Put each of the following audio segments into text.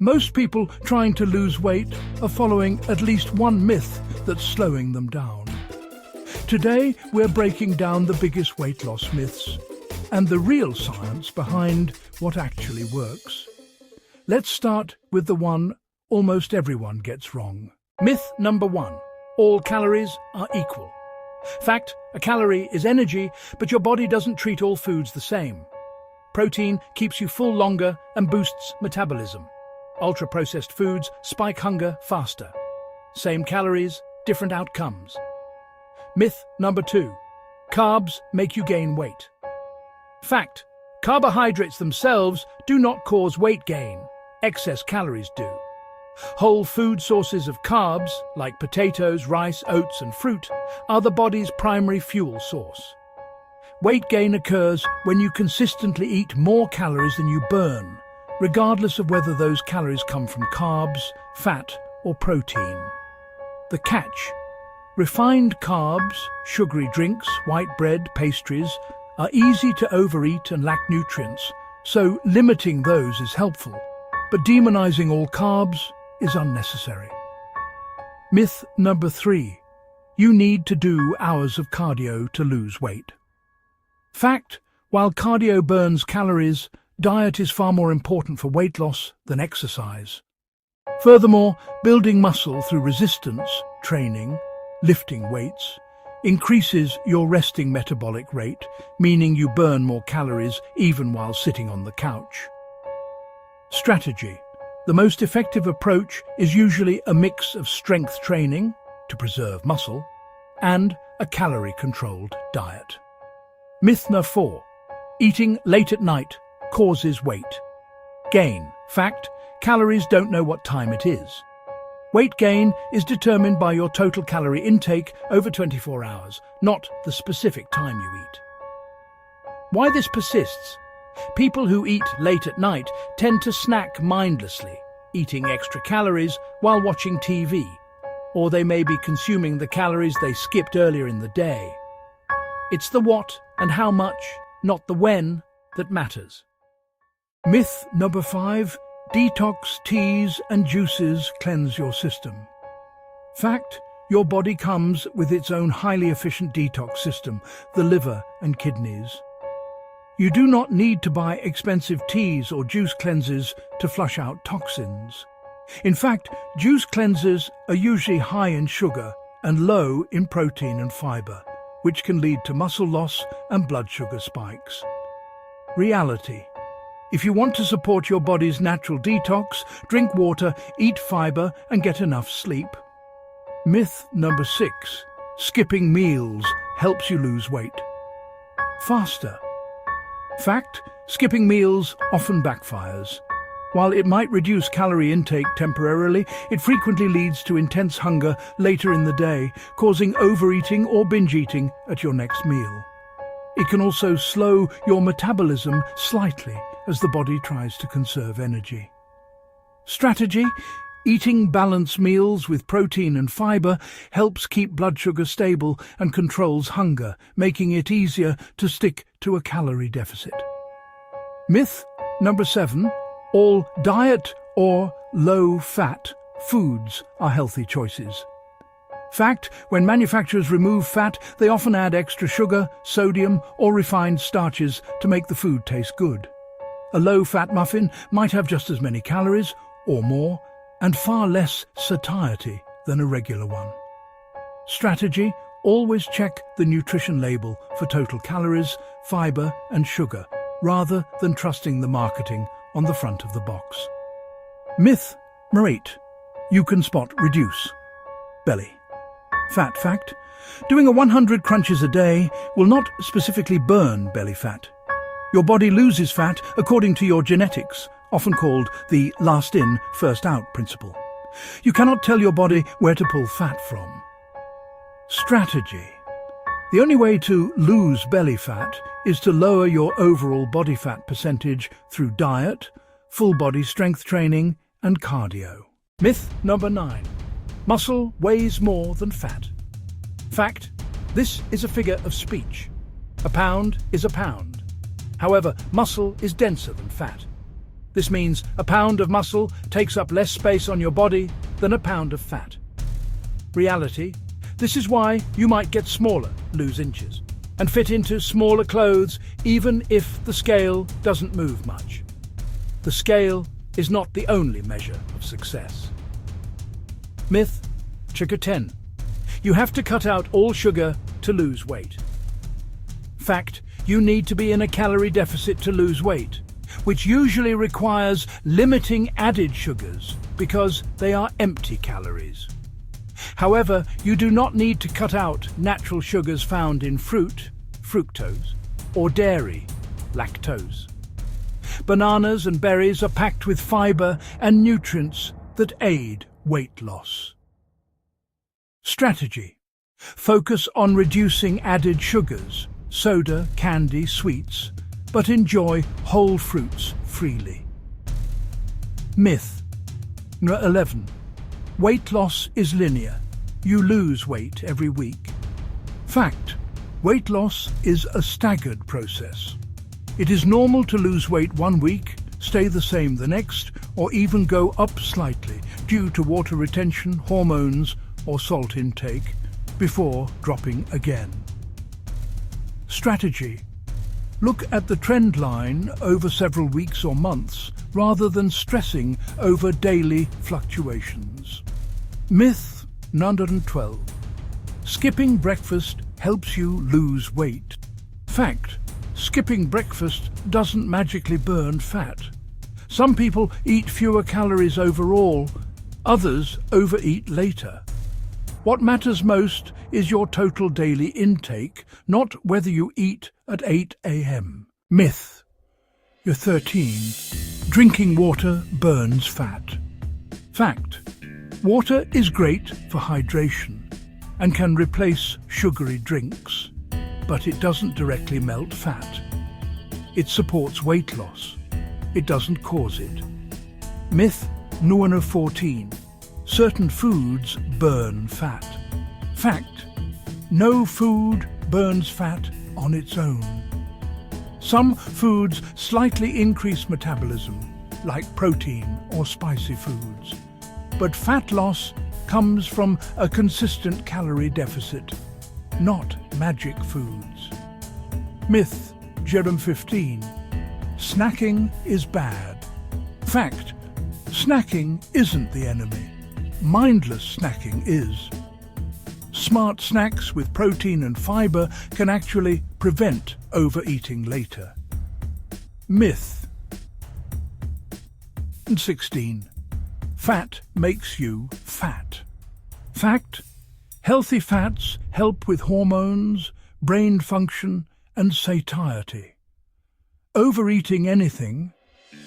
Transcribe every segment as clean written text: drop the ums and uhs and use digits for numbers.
Most people trying to lose weight are following at least one myth that's slowing them down. Today, we're breaking down the biggest weight loss myths and the real science behind what actually works. Let's start with the one almost everyone gets wrong. Myth number 1. All calories are equal. Fact, a calorie is energy, but your body doesn't treat all foods the same. Protein keeps you full longer and boosts metabolism. Ultra-processed foods spike hunger faster. Same calories, different outcomes. Myth number 2. Carbs make you gain weight. Fact, carbohydrates themselves do not cause weight gain. Excess calories do. Whole food sources of carbs, like potatoes, rice, oats, and fruit, are the body's primary fuel source. Weight gain occurs when you consistently eat more calories than you burn, regardless of whether those calories come from carbs, fat, or protein. The catch: refined carbs, sugary drinks, white bread, pastries are easy to overeat and lack nutrients, so limiting those is helpful. But demonizing all carbs is unnecessary. Myth number 3. You need to do hours of cardio to lose weight. Fact, while cardio burns calories, diet is far more important for weight loss than exercise. Furthermore, building muscle through resistance training, lifting weights, increases your resting metabolic rate, meaning you burn more calories even while sitting on the couch. Strategy: the most effective approach is usually a mix of strength training, to preserve muscle, and a calorie-controlled diet. Myth number 4. Eating late at night causes weight gain. Fact, calories don't know what time it is. Weight gain is determined by your total calorie intake over 24 hours, not the specific time you eat. Why this persists? People who eat late at night tend to snack mindlessly, eating extra calories while watching TV, or they may be consuming the calories they skipped earlier in the day. It's the what and how much, not the when, that matters. Myth number 5. Detox teas and juices cleanse your system. Fact, your body comes with its own highly efficient detox system, the liver and kidneys. You do not need to buy expensive teas or juice cleansers to flush out toxins. In fact, juice cleansers are usually high in sugar and low in protein and fiber, which can lead to muscle loss and blood sugar spikes. Reality: if you want to support your body's natural detox, drink water, eat fiber, and get enough sleep. Myth number 6. Skipping meals helps you lose weight faster. Fact, skipping meals often backfires. While it might reduce calorie intake temporarily, it frequently leads to intense hunger later in the day, causing overeating or binge eating at your next meal. It can also slow your metabolism slightly as the body tries to conserve energy. Strategy: eating balanced meals with protein and fiber helps keep blood sugar stable and controls hunger, making it easier to stick to a calorie deficit. Myth number 7. All diet or low-fat foods are healthy choices. Fact, when manufacturers remove fat, they often add extra sugar, sodium, or refined starches to make the food taste good. A low-fat muffin might have just as many calories, or more, and far less satiety than a regular one. Strategy: always check the nutrition label for total calories, fiber, and sugar, rather than trusting the marketing on the front of the box. Myth number 8. You can spot reduce belly fat. Fact, doing 100 crunches a day will not specifically burn belly fat. Your body loses fat according to your genetics, often called the last in, first out principle. You cannot tell your body where to pull fat from. Strategy: the only way to lose belly fat is to lower your overall body fat percentage through diet, full body strength training, and cardio. Myth number 9. Muscle weighs more than fat. Fact, this is a figure of speech. A pound is a pound. However, muscle is denser than fat. This means a pound of muscle takes up less space on your body than a pound of fat. Reality: this is why you might get smaller, lose inches, and fit into smaller clothes even if the scale doesn't move much. The scale is not the only measure of success. Myth Sugar 10. You have to cut out all sugar to lose weight. Fact: you need to be in a calorie deficit to lose weight, which usually requires limiting added sugars because they are empty calories. However, you do not need to cut out natural sugars found in fruit, fructose, or dairy, lactose. Bananas and berries are packed with fiber and nutrients that aid weight loss. Strategy: focus on reducing added sugars, soda, candy, sweets, but enjoy whole fruits freely. Myth 11. Weight loss is linear. You lose weight every week. Fact: weight loss is a staggered process. It is normal to lose weight one week, stay the same the next, or even go up slightly due to water retention, hormones, or salt intake, before dropping again. Strategy: look at the trend line over several weeks or months, rather than stressing over daily fluctuations. Myth 12. Skipping breakfast helps you lose weight. Fact: skipping breakfast doesn't magically burn fat. Some people eat fewer calories overall, others overeat later. What matters most is your total daily intake, not whether you eat at 8 a.m. Myth 13. Drinking water burns fat. Fact: water is great for hydration and can replace sugary drinks, but it doesn't directly melt fat. It supports weight loss. It doesn't cause it. Myth 14. Certain foods burn fat. Fact: no food burns fat on its own. Some foods slightly increase metabolism, like protein or spicy foods. But fat loss comes from a consistent calorie deficit, not magic foods. Myth 15. Snacking is bad. Fact: snacking isn't the enemy. Mindless snacking is. Smart snacks with protein and fiber can actually prevent overeating later. Myth 16. Fat makes you fat. Fact: healthy fats help with hormones, brain function, and satiety. Overeating anything,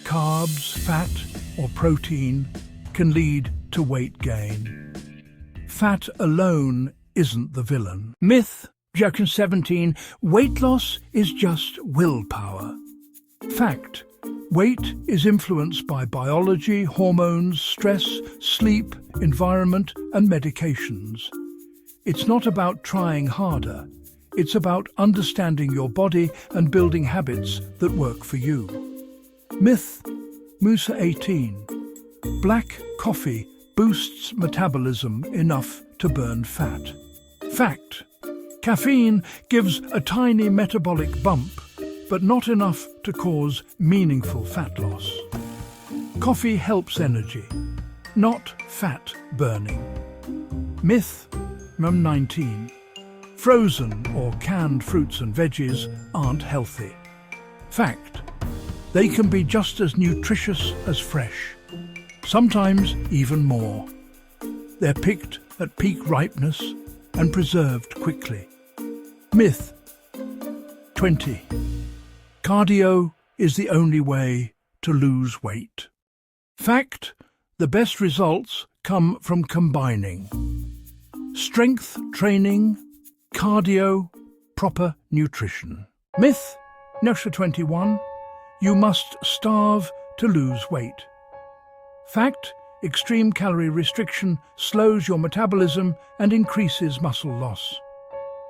carbs, fat, or protein, can lead to weight gain. Fat alone isn't the villain. Myth 17. Weight loss is just willpower. Fact: weight is influenced by biology, hormones, stress, sleep, environment, and medications. It's not about trying harder. It's about understanding your body and building habits that work for you. Myth 18. Black coffee boosts metabolism enough to burn fat. Fact: caffeine gives a tiny metabolic bump, but not enough to cause meaningful fat loss. Coffee helps energy, not fat burning. Myth 19. Frozen or canned fruits and veggies aren't healthy. Fact: they can be just as nutritious as fresh, sometimes even more. They're picked at peak ripeness and preserved quickly. Myth 20. Cardio is the only way to lose weight. Fact: the best results come from combining strength training, cardio, proper nutrition. Myth 21. You must starve to lose weight. Fact: extreme calorie restriction slows your metabolism and increases muscle loss.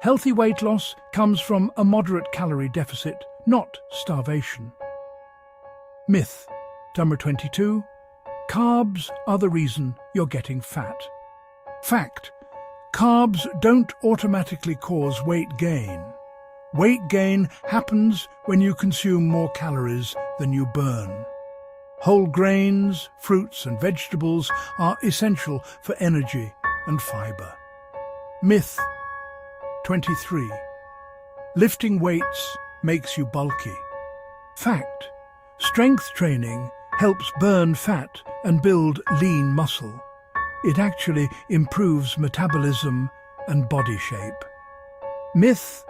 Healthy weight loss comes from a moderate calorie deficit, not starvation. Myth Number 22. Carbs are the reason you're getting fat. Fact: carbs don't automatically cause weight gain. Weight gain happens when you consume more calories than you burn. Whole grains, fruits and vegetables are essential for energy and fiber. Myth 23. Lifting weights makes you bulky. Fact: strength training helps burn fat and build lean muscle. It actually improves metabolism and body shape. Myth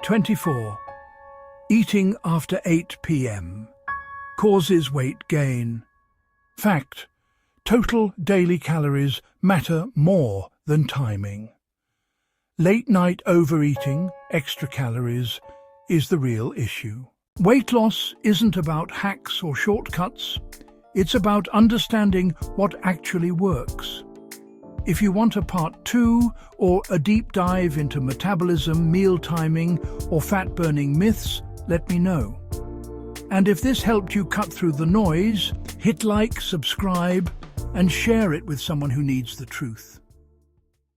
24. Eating after 8 p.m. causes weight gain. Fact: total daily calories matter more than timing. Late night overeating, extra calories, is the real issue. Weight loss isn't about hacks or shortcuts. It's about understanding what actually works. If you want a part 2 or a deep dive into metabolism, meal timing, or fat-burning myths, let me know. And if this helped you cut through the noise, hit like, subscribe, and share it with someone who needs the truth.